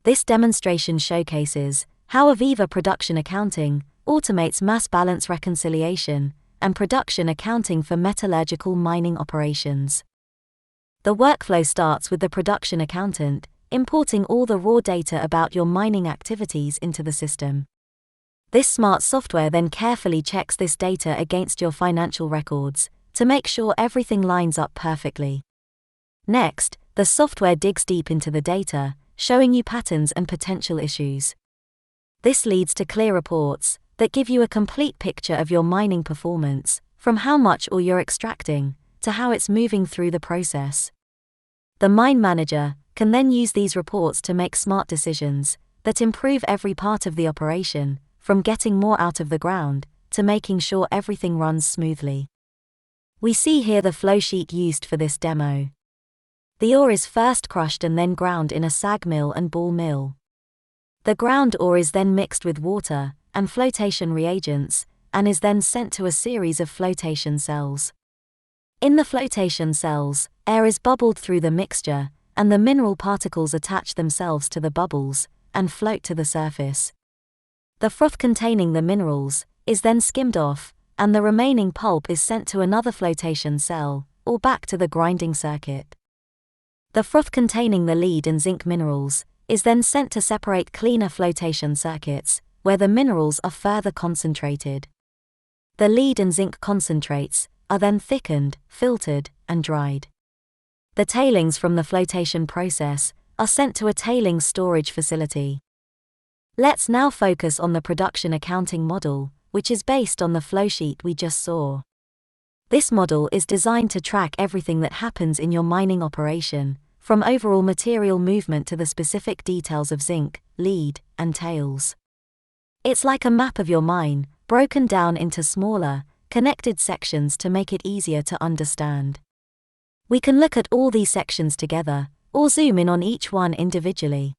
This demonstration showcases how Aviva Production Accounting automates mass balance reconciliation and production accounting for metallurgical mining operations. The workflow starts with the production accountant importing all the raw data about your mining activities into the system. This smart software then carefully checks this data against your financial records to make sure everything lines up perfectly. Next, the software digs deep into the data, showing you patterns and potential issues. This leads to clear reports that give you a complete picture of your mining performance, from how much ore you're extracting to how it's moving through the process. The mine manager can then use these reports to make smart decisions that improve every part of the operation, from getting more out of the ground to making sure everything runs smoothly. We see here the flow sheet used for this demo. The ore is first crushed and then ground in a SAG mill and ball mill. The ground ore is then mixed with water and flotation reagents and is then sent to a series of flotation cells. In the flotation cells, air is bubbled through the mixture, and the mineral particles attach themselves to the bubbles and float to the surface. The froth containing the minerals is then skimmed off, and the remaining pulp is sent to another flotation cell or back to the grinding circuit. The froth containing the lead and zinc minerals is then sent to separate cleaner flotation circuits, where the minerals are further concentrated. The lead and zinc concentrates are then thickened, filtered, and dried. The tailings from the flotation process are sent to a tailings storage facility. Let's now focus on the production accounting model, which is based on the flowsheet we just saw. This model is designed to track everything that happens in your mining operation, from overall material movement to the specific details of zinc, lead, and tails. It's like a map of your mine, broken down into smaller, connected sections to make it easier to understand. We can look at all these sections together, or zoom in on each one individually.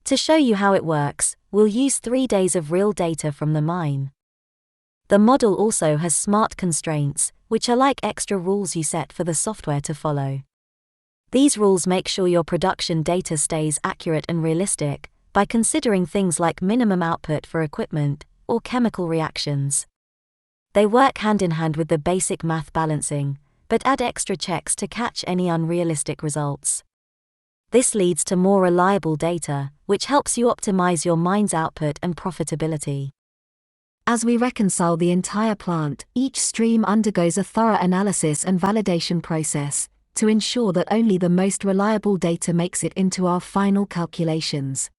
To show you how it works, we'll use 3 days of real data from the mine. The model also has smart constraints, which are like extra rules you set for the software to follow. These rules make sure your production data stays accurate and realistic by considering things like minimum output for equipment or chemical reactions. They work hand in hand with the basic math balancing, but add extra checks to catch any unrealistic results. This leads to more reliable data, which helps you optimize your mine's output and profitability. As we reconcile the entire plant, each stream undergoes a thorough analysis and validation process to ensure that only the most reliable data makes it into our final calculations.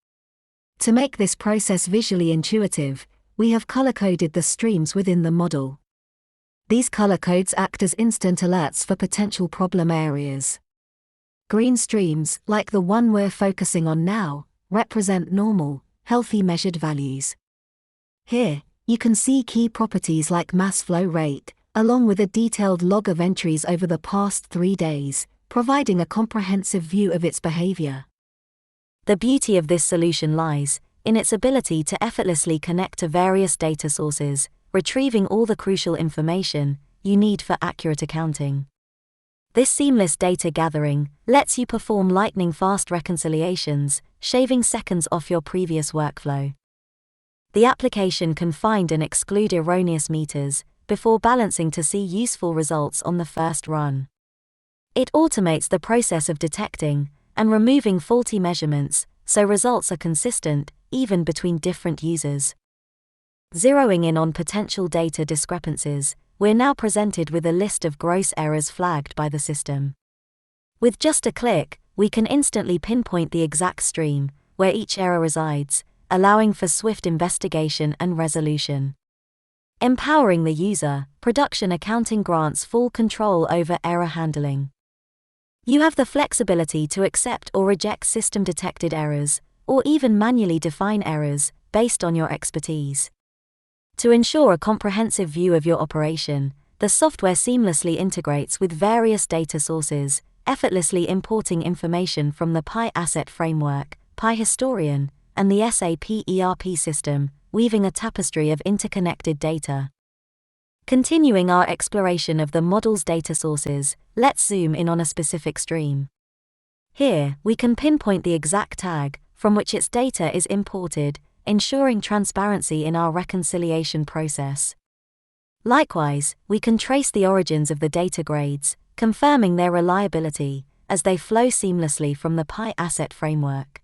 To make this process visually intuitive, we have color-coded the streams within the model. These color codes act as instant alerts for potential problem areas. Green streams, like the one we're focusing on now, represent normal, healthy measured values. Here, you can see key properties like mass flow rate, along with a detailed log of entries over the past 3 days, providing a comprehensive view of its behavior. The beauty of this solution lies in its ability to effortlessly connect to various data sources, retrieving all the crucial information you need for accurate accounting. This seamless data gathering lets you perform lightning-fast reconciliations, shaving seconds off your previous workflow. The application can find and exclude erroneous meters before balancing to see useful results on the first run. It automates the process of detecting and removing faulty measurements, so results are consistent, even between different users. Zeroing in on potential data discrepancies, we're now presented with a list of gross errors flagged by the system. With just a click, we can instantly pinpoint the exact stream where each error resides, allowing for swift investigation and resolution. Empowering the user, production accounting grants full control over error handling. You have the flexibility to accept or reject system-detected errors, or even manually define errors, based on your expertise. To ensure a comprehensive view of your operation, the software seamlessly integrates with various data sources, effortlessly importing information from the Pi Asset Framework, Pi Historian, and the SAP ERP system, weaving a tapestry of interconnected data. Continuing our exploration of the model's data sources, let's zoom in on a specific stream. Here, we can pinpoint the exact tag from which its data is imported, ensuring transparency in our reconciliation process. Likewise, we can trace the origins of the data grades, confirming their reliability, as they flow seamlessly from the Pi asset framework.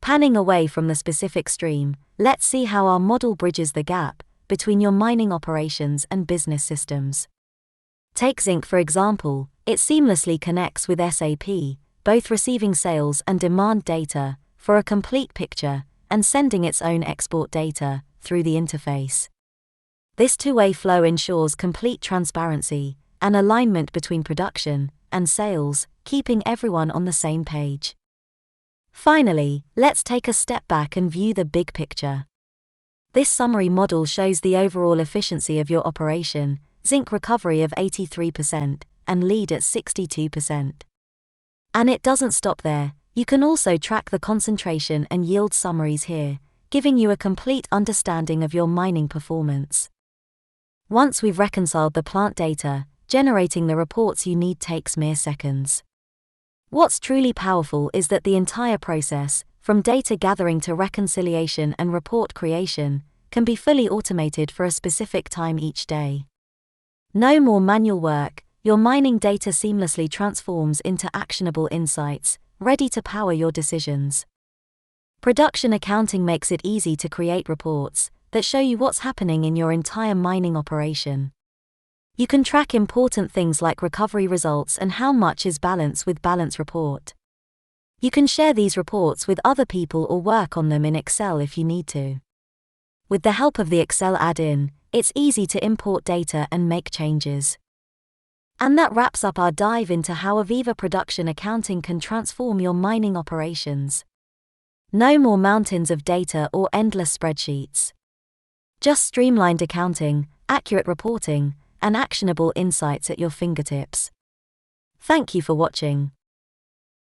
Panning away from the specific stream, let's see how our model bridges the gap between your mining operations and business systems. Take Zinc for example, it seamlessly connects with SAP, both receiving sales and demand data for a complete picture, and sending its own export data through the interface. This two-way flow ensures complete transparency and alignment between production and sales, keeping everyone on the same page. Finally, let's take a step back and view the big picture. This summary model shows the overall efficiency of your operation, zinc recovery of 83% and lead at 62%. And it doesn't stop there, you can also track the concentration and yield summaries here, giving you a complete understanding of your mining performance. Once we've reconciled the plant data, generating the reports you need takes mere seconds. What's truly powerful is that the entire process, from data gathering to reconciliation and report creation, can be fully automated for a specific time each day. No more manual work, your mining data seamlessly transforms into actionable insights, ready to power your decisions. Production accounting makes it easy to create reports that show you what's happening in your entire mining operation. You can track important things like recovery results and how much is balanced with balance report. You can share these reports with other people or work on them in Excel if you need to. With the help of the Excel add-in, it's easy to import data and make changes. And that wraps up our dive into how Aviva Production Accounting can transform your mining operations. No more mountains of data or endless spreadsheets. Just streamlined accounting, accurate reporting, and actionable insights at your fingertips. Thank you for watching.